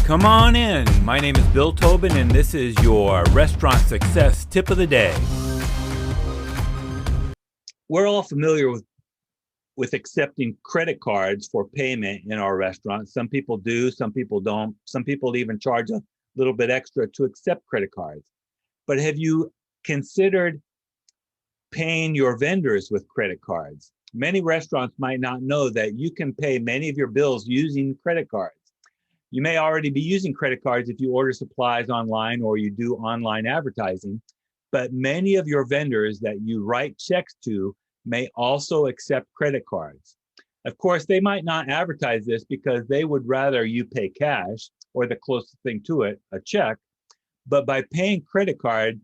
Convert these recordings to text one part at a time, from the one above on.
Come on in. My name is Bill Tobin, and this is your restaurant success tip of the day. We're all familiar with accepting credit cards for payment in our restaurants. Some people do, some people don't. Some people even charge a little bit extra to accept credit cards. But have you considered paying your vendors with credit cards? Many restaurants might not know that you can pay many of your bills using credit cards. You may already be using credit cards if you order supplies online or you do online advertising, but many of your vendors that you write checks to may also accept credit cards. Of course, they might not advertise this because they would rather you pay cash, or the closest thing to it, a check. But by paying credit card,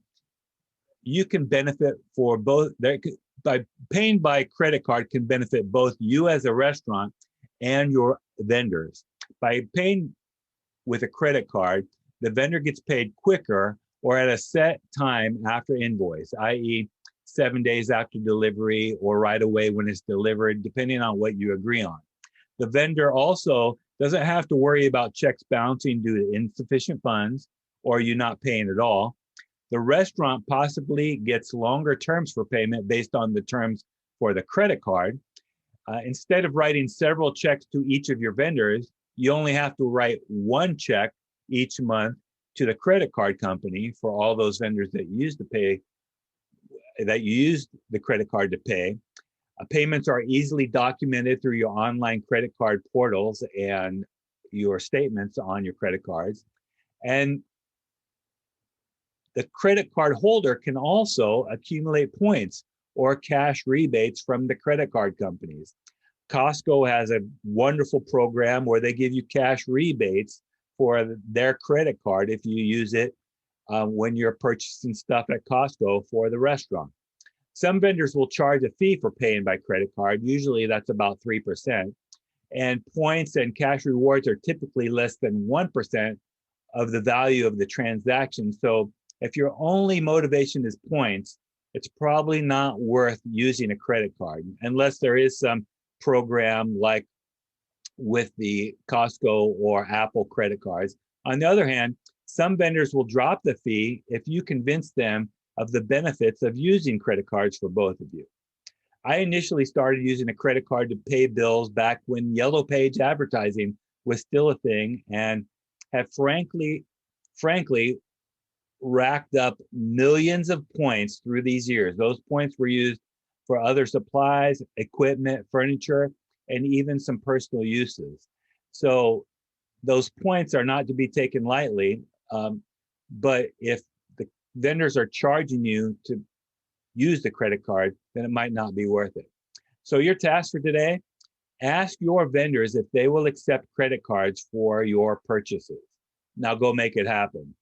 you can benefit for both. By paying by credit card can benefit both you as a restaurant and your vendors. By paying with a credit card, the vendor gets paid quicker or at a set time after invoice, i.e., 7 days after delivery or right away when it's delivered, depending on what you agree on. The vendor also doesn't have to worry about checks bouncing due to insufficient funds or you not paying at all. The restaurant possibly gets longer terms for payment based on the terms for the credit card. Instead of writing several checks to each of your vendors, you only have to write one check each month to the credit card company for all those vendors that you used the credit card to pay. Payments are easily documented through your online credit card portals and your statements on your credit cards. And the credit card holder can also accumulate points or cash rebates from the credit card companies. Costco has a wonderful program where they give you cash rebates for their credit card if you use it when you're purchasing stuff at Costco for the restaurant. Some vendors will charge a fee for paying by credit card. Usually that's about 3%. And points and cash rewards are typically less than 1% of the value of the transaction. So if your only motivation is points, it's probably not worth using a credit card unless there is some program like with the Costco or Apple credit cards. On the other hand, some vendors will drop the fee if you convince them of the benefits of using credit cards for both of you. I initially started using a credit card to pay bills back when Yellow Page advertising was still a thing, and have frankly racked up millions of points through these years. Those points were used for other supplies, equipment, furniture, and even some personal uses. So those points are not to be taken lightly, but if the vendors are charging you to use the credit card, then it might not be worth it. So your task for today, ask your vendors if they will accept credit cards for your purchases. Now go make it happen.